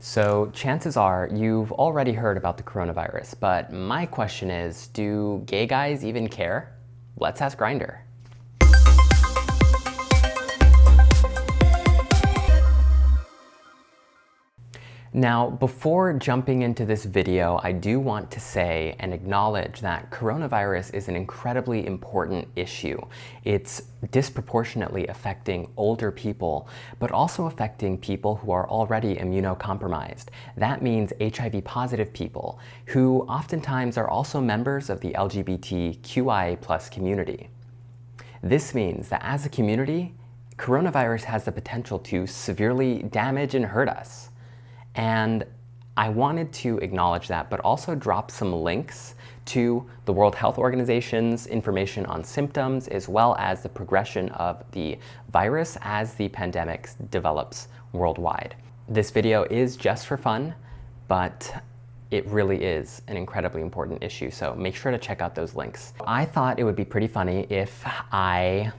So chances are you've already heard about the coronavirus, but my question is, do gay guys even care? Let's ask Grindr. Now, before jumping into this video, I do want to say and acknowledge that coronavirus is an incredibly important issue. It's disproportionately affecting older people, but also affecting people who are already immunocompromised. That means HIV positive people, who oftentimes are also members of the LGBTQIA+ community. This means that as a community, coronavirus has the potential to severely damage and hurt us. And I wanted to acknowledge that, but also drop some links to the World Health Organization's information on symptoms, as well as the progression of the virus as the pandemic develops worldwide. This video is just for fun, but it really is an incredibly important issue, so make sure to check out those links. I thought it would be pretty funny if I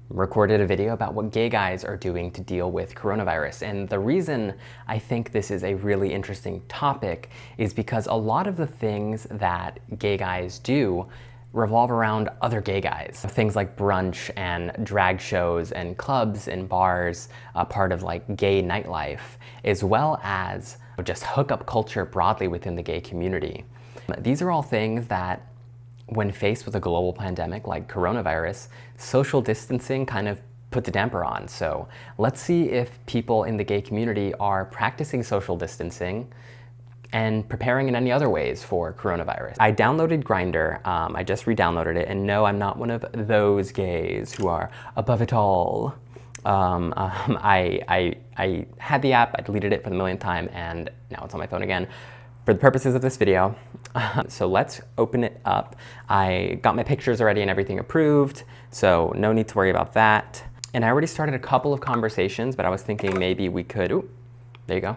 recorded a video about what gay guys are doing to deal with coronavirus. And the reason I think this is a really interesting topic is because a lot of the things that gay guys do revolve around other gay guys. Things like brunch and drag shows and clubs and bars, part of like gay nightlife, as well as just hookup culture broadly within the gay community. These are all things that, when faced with a global pandemic like coronavirus, social distancing kind of puts a damper on. So let's see if people in the gay community are practicing social distancing and preparing in any other ways for coronavirus. I downloaded Grindr, I just re-downloaded it, and no, I'm not one of those gays who are above it all. I had the app, I deleted it for the millionth time, and now it's on my phone again for the purposes of this video. So let's open it up. I got my pictures already and everything approved, so no need to worry about that. And I already started a couple of conversations, but I was thinking maybe we could, there you go.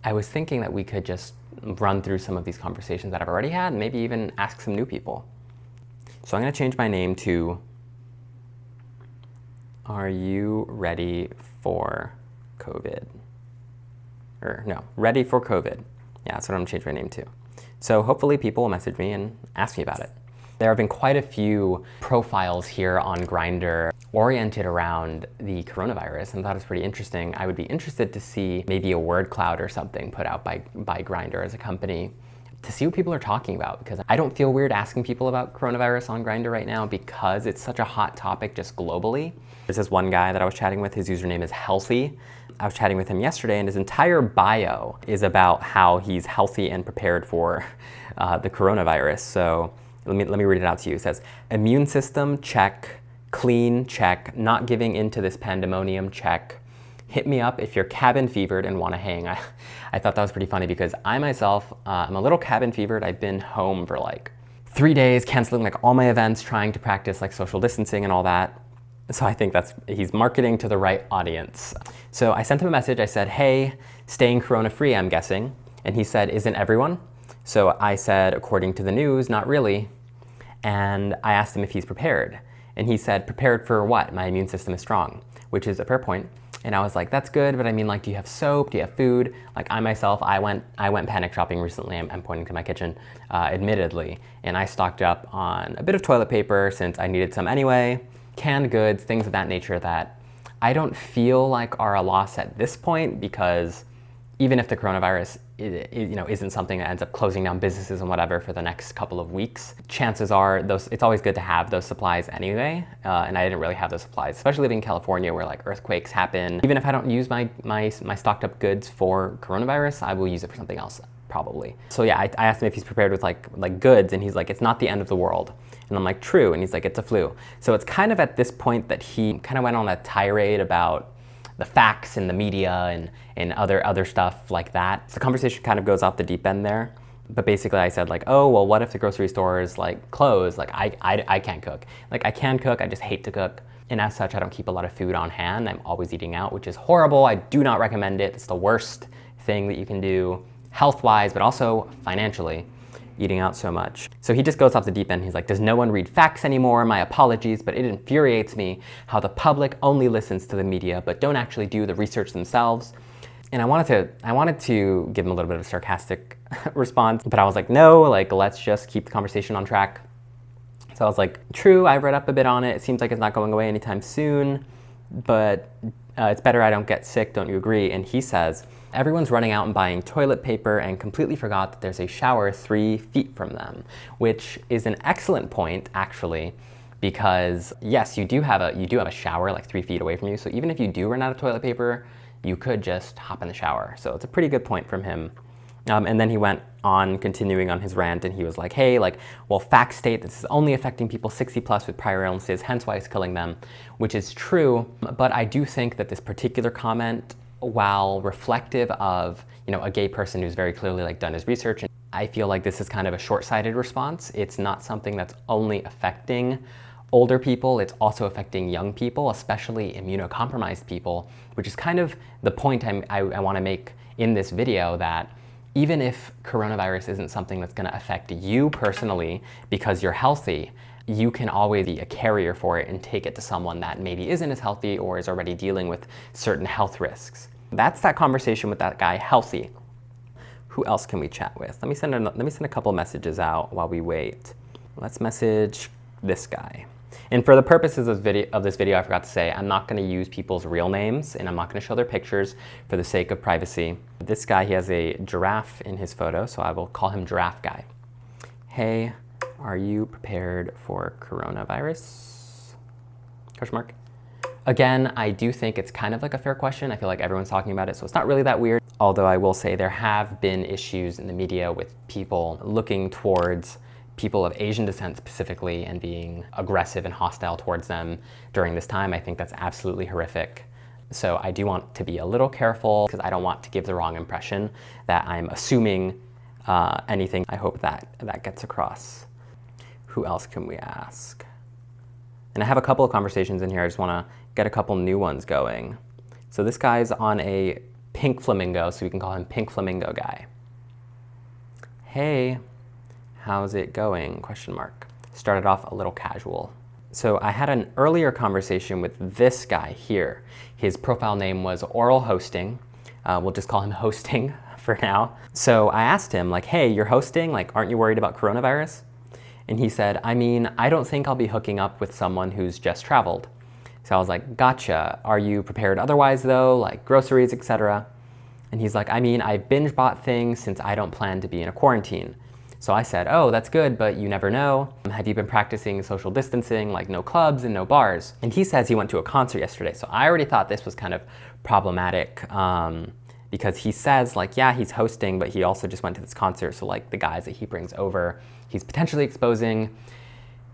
I was thinking that we could just run through some of these conversations that I've already had and maybe even ask some new people. So I'm gonna change my name to, are you ready for COVID? Or no, ready for COVID. Yeah, that's what I'm gonna change my name to. So hopefully people will message me and ask me about it. There have been quite a few profiles here on Grindr oriented around the coronavirus, and I thought it was pretty interesting. I would be interested to see maybe a word cloud or something put out by Grindr as a company to see what people are talking about, because I don't feel weird asking people about coronavirus on Grindr right now because it's such a hot topic just globally. There's this one guy that I was chatting with, his username is Healthy. I was chatting with him yesterday, and his entire bio is about how he's healthy and prepared for the coronavirus. So let me read it out to you. It says, immune system, check. Clean, check. Not giving into this pandemonium, check. Hit me up if you're cabin fevered and want to hang. I thought that was pretty funny because I myself, I'm a little cabin fevered. I've been home for like 3 days, canceling like all my events, trying to practice like social distancing and all that. So I think he's marketing to the right audience. So I sent him a message. I said, hey, staying corona free, I'm guessing. And he said, isn't everyone? So I said, according to the news, not really. And I asked him if he's prepared. And he said, prepared for what? My immune system is strong, which is a fair point. And I was like, that's good, but I mean, like, do you have soap? Do you have food? Like, I myself, I went panic shopping recently. I'm pointing to my kitchen, admittedly. And I stocked up on a bit of toilet paper since I needed some anyway. Canned goods, things of that nature that I don't feel like are a loss at this point, because even if the coronavirus isn't something that ends up closing down businesses and whatever for the next couple of weeks, chances are it's always good to have those supplies anyway. And I didn't really have those supplies, especially living in California where like earthquakes happen. Even if I don't use my stocked up goods for coronavirus, I will use it for something else probably. So yeah, I asked him if he's prepared with like goods, and he's like, it's not the end of the world. And I'm like, true. And he's like, it's a flu. So it's kind of at this point that he kind of went on a tirade about the facts and the media and other stuff like that. So the conversation kind of goes off the deep end there. But basically I said like, oh, well, what if the grocery stores like close? Like I can't cook. Like I can cook, I just hate to cook. And as such, I don't keep a lot of food on hand. I'm always eating out, which is horrible. I do not recommend it. It's the worst thing that you can do health-wise, but also financially. eating out so much. So he just goes off the deep end. He's like, does no one read facts anymore? My apologies, but it infuriates me how the public only listens to the media, but don't actually do the research themselves. And I wanted to give him a little bit of a sarcastic response, but I was like, no, like, let's just keep the conversation on track. So I was like, true, I've read up a bit on it. It seems like it's not going away anytime soon, but it's better I don't get sick, don't you agree? And he says, everyone's running out and buying toilet paper and completely forgot that there's a shower 3 feet from them, which is an excellent point, actually, because yes, you do have a shower like 3 feet away from you. So even if you do run out of toilet paper, you could just hop in the shower. So it's a pretty good point from him. And then he went on continuing on his rant, and he was like, hey, like, well, facts state this is only affecting people 60 plus with prior illnesses, hence why it's killing them, which is true. But I do think that this particular comment, while reflective of, you know, a gay person who's very clearly like done his research, and I feel like this is kind of a short-sighted response. It's not something that's only affecting older people, it's also affecting young people, especially immunocompromised people, which is kind of the point I want to make in this video, that even if coronavirus isn't something that's going to affect you personally because you're healthy, you can always be a carrier for it and take it to someone that maybe isn't as healthy or is already dealing with certain health risks. That's that conversation with that guy, Healthy. Who else can we chat with? Let me send a couple messages out while we wait. Let's message this guy. And for the purposes of this video, I forgot to say, I'm not going to use people's real names, and I'm not going to show their pictures for the sake of privacy. This guy, he has a giraffe in his photo, so I will call him Giraffe Guy. Hey, are you prepared for coronavirus? Question mark. Again, I do think it's kind of like a fair question. I feel like everyone's talking about it, so it's not really that weird. Although I will say there have been issues in the media with people looking towards people of Asian descent specifically and being aggressive and hostile towards them during this time. I think that's absolutely horrific. So I do want to be a little careful because I don't want to give the wrong impression that I'm assuming anything. I hope that gets across. Who else can we ask? And I have a couple of conversations in here. I just want to get a couple new ones going. So this guy's on a pink flamingo, so we can call him Pink Flamingo Guy. Hey, how's it going? Question mark. Started off a little casual. So I had an earlier conversation with this guy here. His profile name was Oral Hosting. We'll just call him Hosting for now. So I asked him, like, hey, you're hosting? Like, aren't you worried about coronavirus? And he said, I mean, I don't think I'll be hooking up with someone who's just traveled. So I was like, gotcha. Are you prepared otherwise though, like groceries, etc.? And he's like, I mean, I binge bought things since I don't plan to be in a quarantine. So I said, oh, that's good, but you never know. Have you been practicing social distancing, like no clubs and no bars? And he says he went to a concert yesterday. So I already thought this was kind of problematic because he says, like, yeah, he's hosting, but he also just went to this concert. So like the guys that he brings over, he's potentially exposing.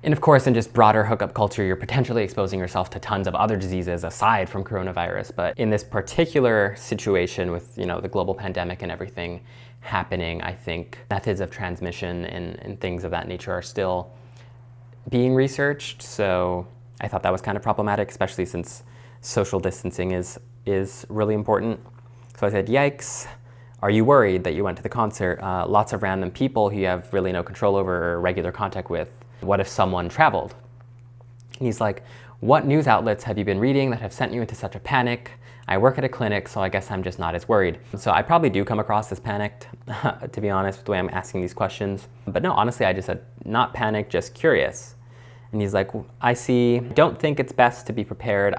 And of course, in just broader hookup culture, you're potentially exposing yourself to tons of other diseases aside from coronavirus. But in this particular situation with, you know, the global pandemic and everything happening, I think methods of transmission and things of that nature are still being researched. So I thought that was kind of problematic, especially since social distancing is really important. So I said, yikes. Are you worried that you went to the concert? Lots of random people who you have really no control over or regular contact with. What if someone traveled? And he's like, what news outlets have you been reading that have sent you into such a panic? I work at a clinic, so I guess I'm just not as worried. So I probably do come across as panicked, to be honest, with the way I'm asking these questions. But no, honestly, I just said, not panicked, just curious. And he's like, I see, don't think it's best to be prepared,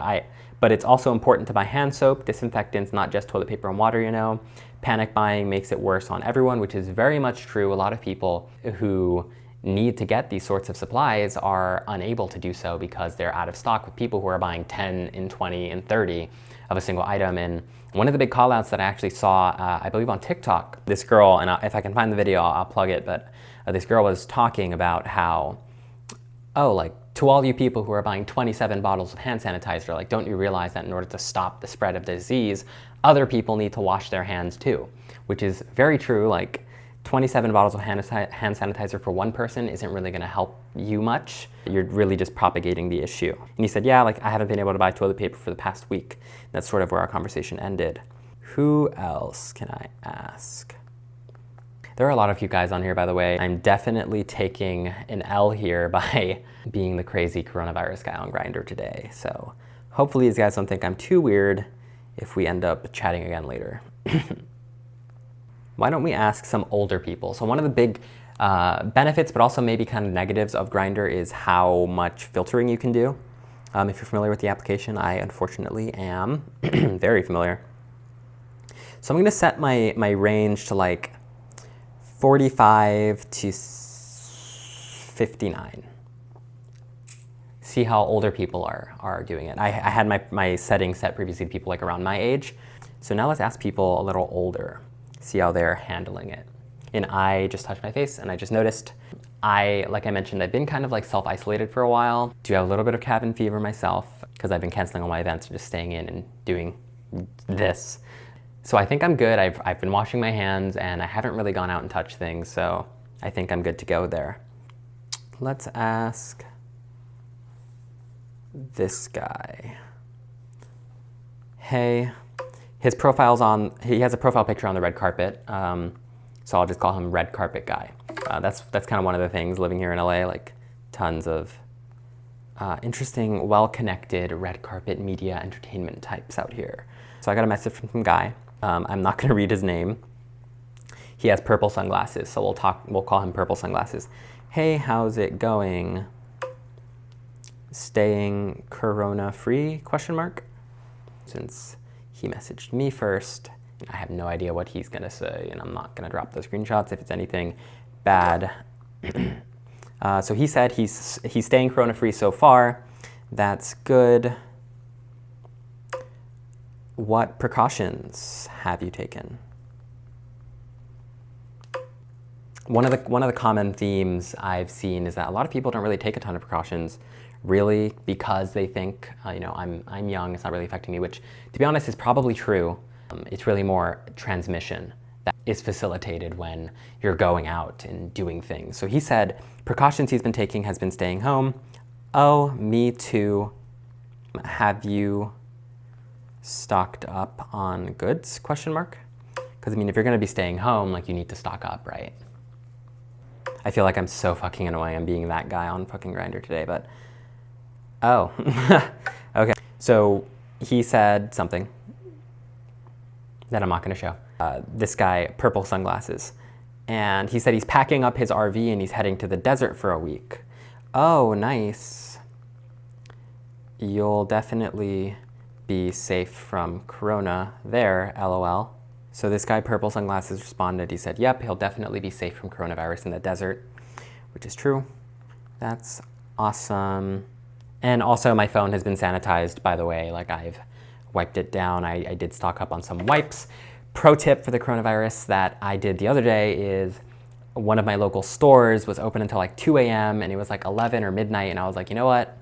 but it's also important to buy hand soap, disinfectants, not just toilet paper and water, you know. Panic buying makes it worse on everyone, which is very much true. A lot of people who need to get these sorts of supplies are unable to do so because they're out of stock, with people who are buying 10 and 20 and 30 of a single item. And one of the big call outs that I actually saw, I believe on TikTok, this girl, and if I can find the video, I'll plug it, but this girl was talking about how, oh, like, to all you people who are buying 27 bottles of hand sanitizer, like, don't you realize that in order to stop the spread of disease, other people need to wash their hands too, which is very true. Like, 27 bottles of hand sanitizer for one person isn't really going to help you much. You're really just propagating the issue. And he said, yeah, like, I haven't been able to buy toilet paper for the past week. That's sort of where our conversation ended. Who else can I ask? There are a lot of you guys on here, by the way. I'm definitely taking an L here by being the crazy coronavirus guy on Grindr today. So hopefully these guys don't think I'm too weird if we end up chatting again later. Why don't we ask some older people? So one of the big benefits, but also maybe kind of negatives of Grindr is how much filtering you can do. If you're familiar with the application, I unfortunately am very familiar. So I'm going to set my range to like 45 to 59. See how older people are doing it. I had my settings set previously to people like around my age. So now let's ask people a little older, see how they're handling it. And I just touched my face and I just noticed, like I mentioned, I've been kind of like self-isolated for a while. Do have a little bit of cabin fever myself because I've been canceling all my events and just staying in and doing this. So I think I'm good. I've been washing my hands and I haven't really gone out and touched things. So I think I'm good to go there. Let's ask this guy. Hey, his profile's on, he has a profile picture on the red carpet. So I'll just call him Red Carpet Guy. That's kind of one of the things living here in LA, like tons of interesting, well-connected red carpet media entertainment types out here. So I got a message from some guy. I'm not gonna read his name. He has purple sunglasses, so we'll call him Purple Sunglasses. Hey, how's it going? Staying corona-free, question mark? Since he messaged me first, I have no idea what he's gonna say, and I'm not gonna drop those screenshots if it's anything bad. So he said he's staying corona-free so far. That's good. What precautions have you taken? One of the common themes I've seen is that a lot of people don't really take a ton of precautions, really, because they think, I'm young, it's not really affecting me, which, to be honest, is probably true. It's really more transmission that is facilitated when you're going out and doing things. So he said precautions he's been taking has been staying home. Oh, me too. Have you stocked up on goods, question mark? Because I mean, if you're gonna be staying home, like you need to stock up, right? I feel like I'm so fucking annoying. I'm being that guy on fucking Grindr today, but oh, okay. So he said something that I'm not gonna show. This guy, Purple Sunglasses. And he said he's packing up his RV and he's heading to the desert for a week. Oh, nice. You'll definitely be safe from corona there, LOL. So this guy, Purple Sunglasses, responded. He said, yep, he'll definitely be safe from coronavirus in the desert, which is true. That's awesome. And also my phone has been sanitized, by the way. Like I've wiped it down. I did stock up on some wipes. Pro tip for the coronavirus that I did the other day is one of my local stores was open until like 2 a.m. and it was like 11 or midnight. And I was like, you know what?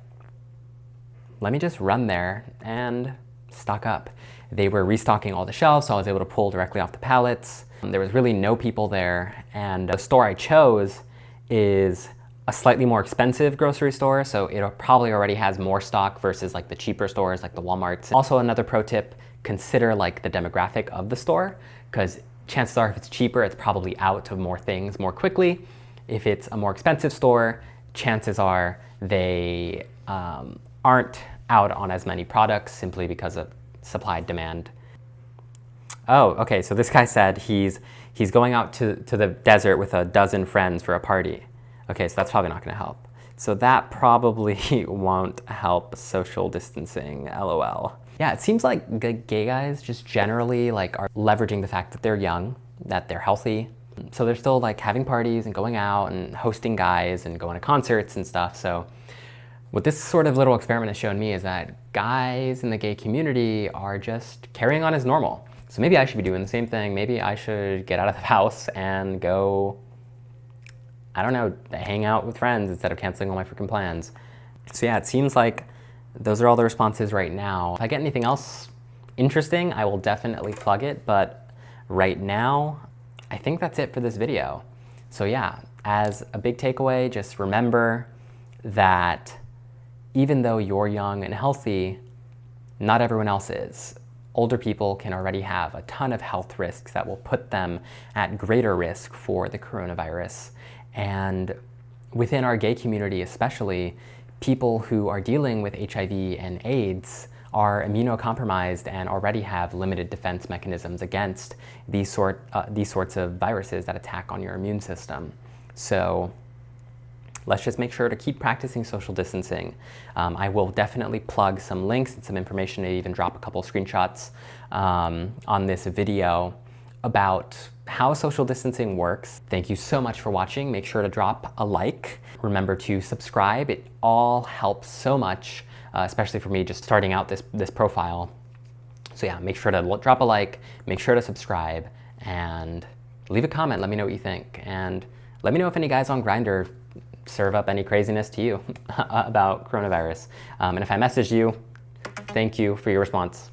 Let me just run there and stock up. They were restocking all the shelves, so I was able to pull directly off the pallets. There was really no people there. And the store I chose is a slightly more expensive grocery store, so it probably already has more stock versus like the cheaper stores like the Walmarts. Also another pro tip, consider like the demographic of the store, because chances are if it's cheaper, it's probably out of more things more quickly. If it's a more expensive store, chances are they aren't out on as many products simply because of supply demand. Oh, okay, so this guy said he's going out to the desert with a dozen friends for a party. Okay, so that's probably not gonna help. So that probably won't help social distancing, LOL. Yeah, it seems like gay guys just generally like are leveraging the fact that they're young, that they're healthy. So they're still like having parties and going out and hosting guys and going to concerts and stuff. So what this sort of little experiment has shown me is that guys in the gay community are just carrying on as normal. So maybe I should be doing the same thing. Maybe I should get out of the house and go, I don't know, hang out with friends instead of canceling all my freaking plans. So yeah, it seems like those are all the responses right now. If I get anything else interesting, I will definitely plug it. But right now, I think that's it for this video. So yeah, as a big takeaway, just remember that even though you're young and healthy, not everyone else is. Older people can already have a ton of health risks that will put them at greater risk for the coronavirus. And within our gay community especially, people who are dealing with HIV and AIDS are immunocompromised and already have limited defense mechanisms against these sorts of viruses that attack on your immune system. So let's just make sure to keep practicing social distancing. I will definitely plug some links and some information, and even drop a couple screenshots on this video about how social distancing works. Thank you so much for watching. Make sure to drop a like. Remember to subscribe. It all helps so much, especially for me just starting out this profile. So yeah, make sure to drop a like, make sure to subscribe, and leave a comment. Let me know what you think. And let me know if any guys on Grindr serve up any craziness to you about coronavirus. And if I messaged you, thank you for your response.